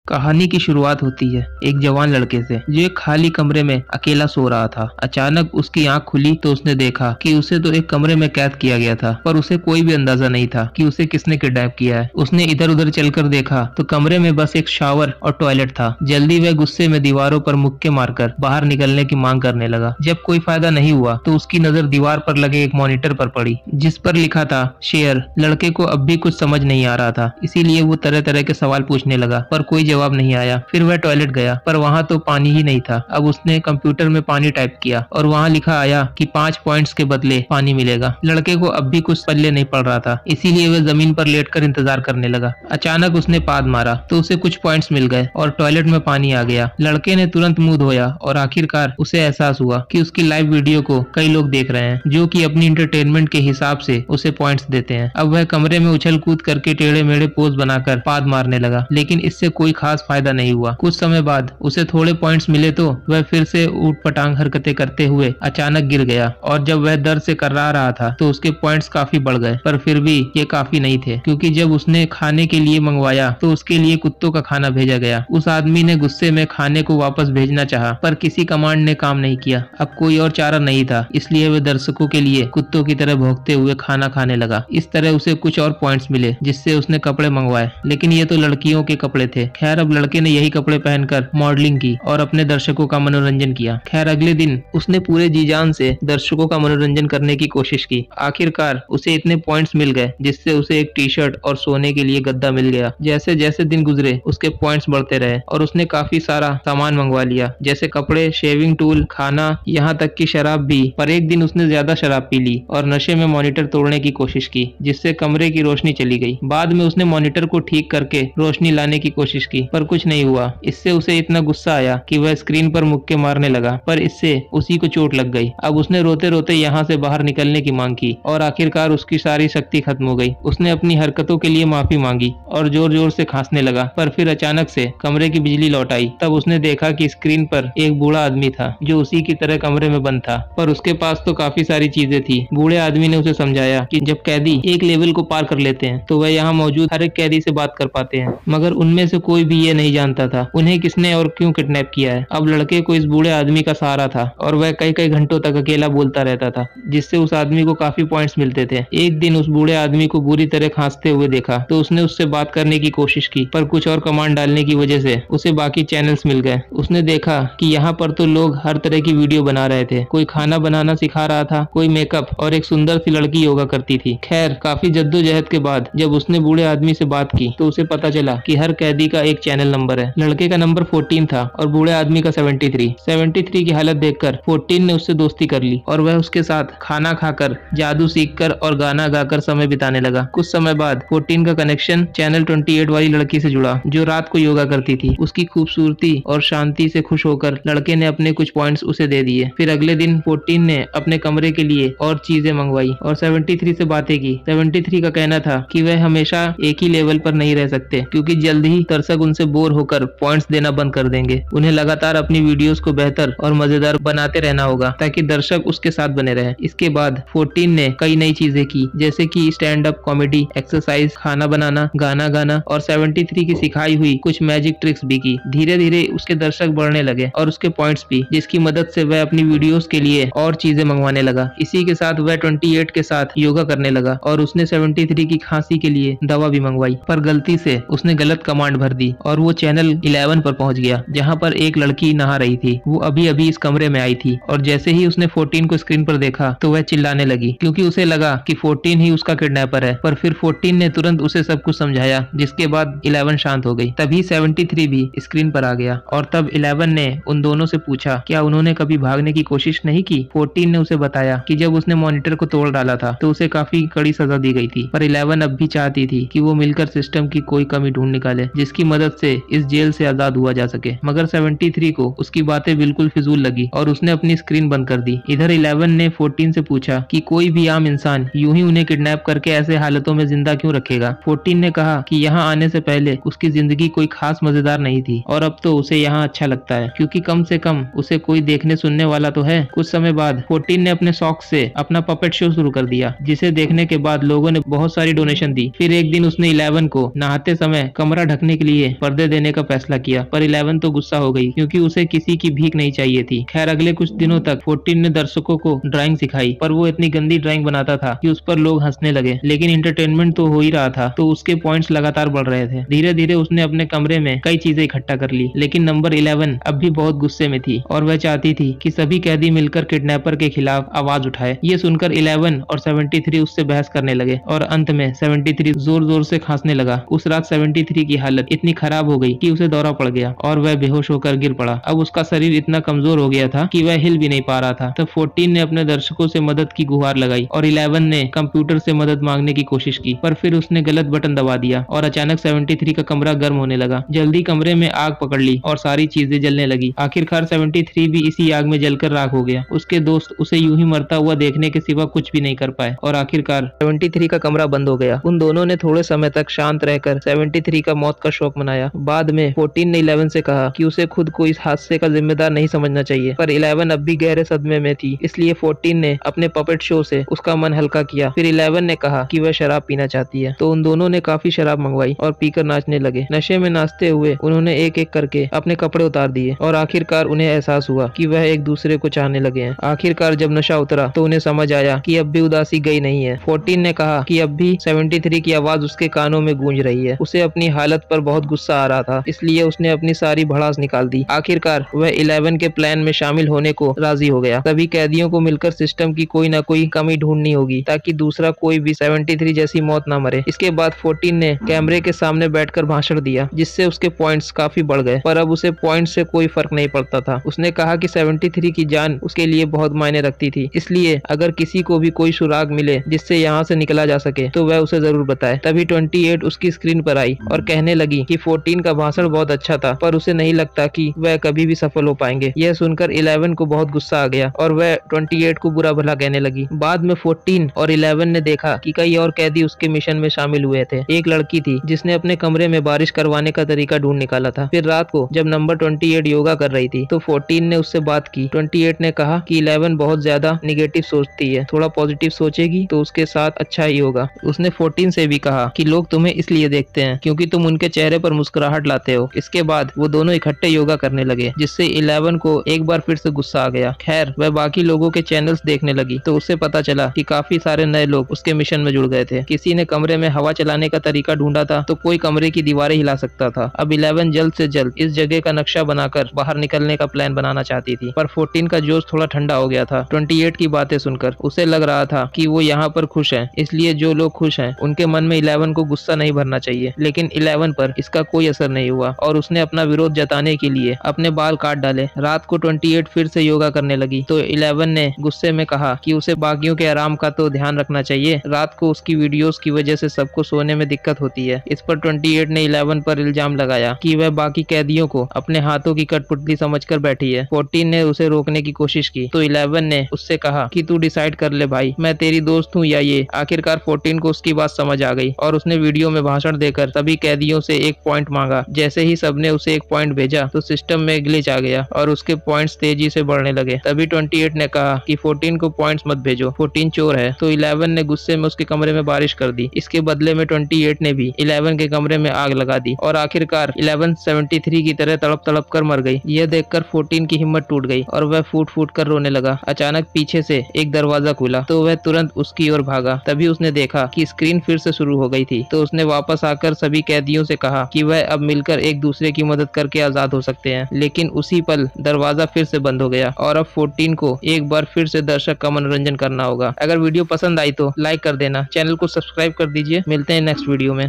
कहानी की शुरुआत होती है एक जवान लड़के से जो एक खाली कमरे में अकेला सो रहा था। अचानक उसकी आंख खुली तो उसने देखा कि उसे तो एक कमरे में कैद किया गया था, पर उसे कोई भी अंदाजा नहीं था कि उसे किसने किडनैप किया है। उसने इधर उधर चलकर देखा तो कमरे में बस एक शावर और टॉयलेट था। जल्दी वह गुस्से में दीवारों पर मुक्के मारकर बाहर निकलने की मांग करने लगा। जब कोई फायदा नहीं हुआ तो उसकी नजर दीवार पर लगे एक मॉनिटर पर पड़ी जिस पर लिखा था शेयर। लड़के को अब भी कुछ समझ नहीं आ रहा था, इसीलिए वो तरह तरह के सवाल पूछने लगा, पर कोई जवाब नहीं आया। फिर वह टॉयलेट गया, पर वहाँ तो पानी ही नहीं था। अब उसने कंप्यूटर में पानी टाइप किया और वहाँ लिखा आया कि 5 पॉइंट्स के बदले पानी मिलेगा। लड़के को अब भी कुछ पल्ले नहीं पड़ रहा था, इसीलिए वह जमीन पर लेटकर इंतजार करने लगा। अचानक उसने पाद मारा तो उसे कुछ पॉइंट्स मिल गए और टॉयलेट में पानी आ गया। लड़के ने तुरंत मुंह धोया और आखिरकार उसे एहसास हुआ कि उसकी लाइव वीडियो को कई लोग देख रहे हैं जो कि अपनी इंटरटेनमेंट के हिसाब से उसे पॉइंट्स देते हैं। अब वह कमरे में उछल कूद करके टेढ़े मेढ़े पोज बनाकर पाद मारने लगा, लेकिन इससे कोई खास फायदा नहीं हुआ। कुछ समय बाद उसे थोड़े पॉइंट्स मिले तो वह फिर से ऊटपटांग हरकतें करते हुए अचानक गिर गया और जब वह दर्द से कर्रा रहा था तो उसके पॉइंट्स काफी बढ़ गए। पर फिर भी ये काफी नहीं थे, क्योंकि जब उसने खाने के लिए मंगवाया तो उसके लिए कुत्तों का खाना भेजा गया। उस आदमी ने गुस्से में खाने को वापस भेजना चाहा, पर किसी कमांड ने काम नहीं किया। अब कोई और चारा नहीं था, इसलिए वह दर्शकों के लिए कुत्तों की तरह भौंकते हुए खाना खाने लगा। इस तरह उसे कुछ और पॉइंट्स मिले जिससे उसने कपड़े मंगवाए, लेकिन ये तो लड़कियों के कपड़े थे। खैर, अब लड़के ने यही कपड़े पहनकर मॉडलिंग की और अपने दर्शकों का मनोरंजन किया। खैर, अगले दिन उसने पूरे जी जान से दर्शकों का मनोरंजन करने की कोशिश की। आखिरकार उसे इतने पॉइंट्स मिल गए जिससे उसे एक टी शर्ट और सोने के लिए गद्दा मिल गया। जैसे जैसे दिन गुजरे उसके पॉइंट्स बढ़ते रहे और उसने काफी सारा सामान मंगवा लिया, जैसे कपड़े, शेविंग टूल, खाना, यहाँ तक की शराब भी। पर एक दिन उसने ज्यादा शराब पी ली और नशे में मॉनिटर तोड़ने की कोशिश की, जिससे कमरे की रोशनी चली गई। बाद में उसने मॉनिटर को ठीक करके रोशनी लाने की कोशिश की, पर कुछ नहीं हुआ। इससे उसे इतना गुस्सा आया कि वह स्क्रीन पर मुक्के मारने लगा, पर इससे उसी को चोट लग गई। अब उसने रोते रोते यहाँ से बाहर निकलने की मांग की और आखिरकार उसकी सारी शक्ति खत्म हो गई। उसने अपनी हरकतों के लिए माफी मांगी और जोर जोर से खांसने लगा, पर फिर अचानक से कमरे की बिजली लौट आई। तब उसने देखा कि स्क्रीन पर एक बूढ़ा आदमी था जो उसी की तरह कमरे में बंद था, पर उसके पास तो काफी सारी चीजें थी। बूढ़े आदमी ने उसे समझाया कि जब कैदी एक लेवल को पार कर लेते हैं तो वह यहाँ मौजूद हर एक कैदी से बात कर पाते हैं, मगर उनमें से कोई भी ये नहीं जानता था उन्हें किसने और क्यों किडनैप किया है। अब लड़के को इस बूढ़े आदमी का सहारा था और वह कई कई घंटों तक अकेला बोलता रहता था, जिससे उस आदमी को काफी पॉइंट्स मिलते थे। एक दिन उस बूढ़े आदमी को बुरी तरह खांसते हुए देखा तो उसने उससे बात करने की कोशिश की, पर कुछ और कमांड डालने की वजह से उसे बाकी चैनल्स मिल गए। उसने देखा कि यहाँ पर तो लोग हर तरह की वीडियो बना रहे थे। कोई खाना बनाना सिखा रहा था, कोई मेकअप, और एक सुंदर सी लड़की योगा करती थी। खैर, काफी जद्दोजहद के बाद जब उसने बूढ़े आदमी से बात की तो उसे पता चला कि हर कैदी का एक चैनल नंबर है। लड़के का नंबर 14 था और बूढ़े आदमी का 73 की हालत देखकर 14 ने उससे दोस्ती कर ली और वह उसके साथ खाना खाकर, जादू सीखकर और गाना गाकर समय बिताने लगा। कुछ समय बाद 14 का कनेक्शन चैनल 28 वाली लड़की से जुड़ा जो रात को योगा करती थी। उसकी खूबसूरती और शांति से खुश होकर लड़के ने अपने कुछ पॉइंट्स उसे दे दिए। फिर अगले दिन 14 ने अपने कमरे के लिए और चीजें मंगवाई और 73 से बातें की। 73 का कहना था कि वह हमेशा एक ही लेवल पर नहीं रह सकते, क्योंकि जल्द ही दर्शक उनसे बोर होकर पॉइंट्स देना बंद कर देंगे। उन्हें लगातार अपनी वीडियोस को बेहतर और मजेदार बनाते रहना होगा ताकि दर्शक उसके साथ बने रहे। इसके बाद 14 ने कई नई चीजें की, जैसे कि स्टैंड अप कॉमेडी, एक्सरसाइज, खाना बनाना, गाना गाना और 73 की सिखाई हुई कुछ मैजिक ट्रिक्स भी की। धीरे धीरे उसके दर्शक बढ़ने लगे और उसके पॉइंट्स भी, जिसकी मदद से वह अपनी वीडियोस के लिए और चीजें मंगवाने लगा। इसी के साथ वह 28 के साथ योगा करने लगा और उसने 73 की खांसी के लिए दवा भी मंगवाई, पर गलती से उसने गलत कमांड भर दी और वो चैनल 11 पर पहुंच गया, जहां पर एक लड़की नहा रही थी। वो अभी अभी इस कमरे में आई थी और जैसे ही उसने 14 को स्क्रीन पर देखा तो वह चिल्लाने लगी, क्योंकि उसे लगा कि 14 ही उसका किडनैपर है। पर फिर 14 ने तुरंत उसे सब कुछ समझाया, जिसके बाद 11 शांत हो गई। तभी 73 भी स्क्रीन पर आ गया और तब 11 ने उन दोनों से पूछा क्या उन्होंने कभी भागने की कोशिश नहीं की। 14 ने उसे बताया कि जब उसने मॉनिटर को तोड़ डाला था तो उसे काफी कड़ी सजा दी गई थी, पर 11 अब भी चाहती थी कि वो मिलकर सिस्टम की कोई कमी ढूंढ निकाले जिसकी मदद से इस जेल से आजाद हुआ जा सके। मगर 73 को उसकी बातें बिल्कुल फिजूल लगी और उसने अपनी स्क्रीन बंद कर दी। इधर 11 ने 14 से पूछा कि कोई भी आम इंसान यूं ही उन्हें किडनैप करके ऐसे हालतों में जिंदा क्यों रखेगा। 14 ने कहा कि यहाँ आने से पहले उसकी जिंदगी कोई खास मजेदार नहीं थी और अब तो उसे यहाँ अच्छा लगता है, क्योंकि कम से कम उसे कोई देखने सुनने वाला तो है। कुछ समय बाद 14 ने अपने शौक से अपना पपेट शो शुरू कर दिया, जिसे देखने के बाद लोगों ने बहुत सारी डोनेशन दी। फिर एक दिन उसने 11 को नहाते समय कमरा ढकने के लिए पर्दे देने का फैसला किया, पर 11 तो गुस्सा हो गई क्योंकि उसे किसी की भीख नहीं चाहिए थी। खैर अगले कुछ दिनों तक 14 ने दर्शकों को ड्राइंग सिखाई, पर वो इतनी गंदी ड्राइंग बनाता था कि उस पर लोग हंसने लगे। लेकिन इंटरटेनमेंट तो हो ही रहा था, तो उसके पॉइंट्स लगातार बढ़ रहे थे। धीरे धीरे उसने अपने कमरे में कई चीजें इकट्ठा कर ली, लेकिन नंबर 11 अब भी बहुत गुस्से में थी और वह चाहती थी कि सभी कैदी मिलकर किडनैपर के खिलाफ आवाज उठाए। ये सुनकर 11 और 73 उससे बहस करने लगे और अंत में 73 जोर जोर से खांसने लगा। उस रात 73 की हालत इतनी खराब हो गई कि उसे दौरा पड़ गया और वह बेहोश होकर गिर पड़ा। अब उसका शरीर इतना कमजोर हो गया था कि वह हिल भी नहीं पा रहा था। तब 14 ने अपने दर्शकों से मदद की गुहार लगाई और 11 ने कंप्यूटर से मदद मांगने की कोशिश की, पर फिर उसने गलत बटन दबा दिया और अचानक 73 का कमरा गर्म होने लगा। जल्दी कमरे में आग पकड़ ली और सारी चीजें जलने लगी। आखिरकार 73 भी इसी आग में जलकर राख हो गया। उसके दोस्त उसे यूं ही मरता हुआ देखने के सिवा कुछ भी नहीं कर पाए और आखिरकार 73 का कमरा बंद हो गया। उन दोनों ने थोड़े समय तक शांत रहकर 73 का मौत का शोक मनाया। बाद में 14 ने 11 से कहा कि उसे खुद को इस हादसे का जिम्मेदार नहीं समझना चाहिए, पर 11 अब भी गहरे सदमे में थी, इसलिए 14 ने अपने पपेट शो से उसका मन हल्का किया। फिर 11 ने कहा कि वह शराब पीना चाहती है, तो उन दोनों ने काफी शराब मंगवाई और पीकर नाचने लगे। नशे में नाचते हुए उन्होंने एक एक करके अपने कपड़े उतार दिए और आखिरकार उन्हें एहसास हुआ कि वह एक दूसरे को चाहने लगे हैं। आखिरकार जब नशा उतरा तो उन्हें समझ आया कि अब भी उदासी गई नहीं है। 14 ने कहा कि अब भी 73 की आवाज उसके कानों में गूंज रही है। उसे अपनी हालत पर बहुत गुस्सा आ रहा था, इसलिए उसने अपनी सारी भड़ास निकाल दी। आखिरकार वह 11 के प्लान में शामिल होने को राजी हो गया। सभी कैदियों को मिलकर सिस्टम की कोई न कोई कमी ढूंढनी होगी ताकि दूसरा कोई भी 73 जैसी मौत न मरे। इसके बाद 14 ने कैमरे के सामने बैठकर भाषण दिया, जिससे उसके पॉइंट्स काफी बढ़ गए, पर अब उसे पॉइंट से कोई फर्क नहीं पड़ता था। उसने कहा कि 73 की जान उसके लिए बहुत मायने रखती थी, इसलिए अगर किसी को भी कोई सुराग मिले जिससे यहाँ से निकला जा सके तो वह उसे जरूर बताए। तभी 28 उसकी स्क्रीन पर आई और कहने लगी कि 14 का भाषण बहुत अच्छा था, पर उसे नहीं लगता कि वह कभी भी सफल हो पाएंगे। यह सुनकर 11 को बहुत गुस्सा आ गया और वह 28 को बुरा भला कहने लगी। बाद में 14 और 11 ने देखा कि कई और कैदी उसके मिशन में शामिल हुए थे। एक लड़की थी जिसने अपने कमरे में बारिश करवाने का तरीका ढूंढ निकाला था। फिर रात को जब नंबर 28 योगा कर रही थी तो 14 ने उससे बात की। 28 ने कहा कि 11 बहुत ज्यादा निगेटिव सोचती है, थोड़ा पॉजिटिव सोचेगी तो उसके साथ अच्छा ही होगा। उसने 14 से भी कहा कि लोग तुम्हें इसलिए देखते हैं क्योंकि तुम उनके चेहरे पर मुस्कुराहट लाते हो। इसके बाद वो दोनों इकट्ठे योगा करने लगे, जिससे 11 को एक बार फिर से गुस्सा आ गया। खैर वह बाकी लोगों के चैनल्स देखने लगी तो उसे पता चला कि काफी सारे नए लोग उसके मिशन में जुड़ गए थे। किसी ने कमरे में हवा चलाने का तरीका ढूंढा था तो कोई कमरे की दीवारें हिला सकता था। अब 11 जल्द से जल्द इस जगह का नक्शा बनाकर बाहर निकलने का प्लान बनाना चाहती थी, पर 14 का जोश थोड़ा ठंडा हो गया था। 28 की बातें सुनकर उसे लग रहा था कि वो यहाँ पर खुश है, इसलिए जो लोग खुश हैं उनके मन में 11 को गुस्सा नहीं भरना चाहिए। लेकिन 11 पर इसका कोई असर नहीं हुआ और उसने अपना विरोध जताने के लिए अपने बाल काट डाले। रात को 28 फिर से योगा करने लगी तो 11 ने गुस्से में कहा कि उसे बाकियों के आराम का तो ध्यान रखना चाहिए। रात को उसकी वीडियोस की वजह से सबको सोने में दिक्कत होती है। इस पर 28 ने 11 पर इल्जाम लगाया कि वह बाकी कैदियों को अपने हाथों की कठपुतली समझकर बैठी है। 14 ने उसे रोकने की कोशिश की तो 11 ने उससे कहा कि तू डिसाइड कर ले भाई, मैं तेरी दोस्त हूँ या ये। आखिरकार 14 को उसकी बात समझ आ गई और उसने वीडियो में भाषण देकर सभी कैदियों से एक पॉइंट मांगा। जैसे ही सबने उसे एक पॉइंट भेजा तो सिस्टम में ग्लिच आ गया और उसके पॉइंट्स तेजी से बढ़ने लगे। तभी 28 ने कहा कि 14 को पॉइंट्स मत भेजो, 14 चोर है। तो 11 ने गुस्से में उसके कमरे में बारिश कर दी। इसके बदले में 28 ने भी 11 के कमरे में आग लगा दी और आखिरकार 11 73 की तरह तड़प तड़प कर मर गई। यह देखकर 14 की हिम्मत टूट गई और वह फूट फूट कर रोने लगा। अचानक पीछे से एक दरवाजा खुला तो वह तुरंत उसकी ओर भागा। तभी उसने देखा कि स्क्रीन फिर से शुरू हो गई थी। तो उसने वापस आकर सभी कैदियों से कहा कि वह अब मिलकर एक दूसरे की मदद करके आजाद हो सकते हैं। लेकिन उसी पल दरवाजा फिर से बंद हो गया और अब 14 को एक बार फिर से दर्शक का मनोरंजन करना होगा। अगर वीडियो पसंद आई तो लाइक कर देना, चैनल को सब्सक्राइब कर दीजिए। मिलते हैं नेक्स्ट वीडियो में।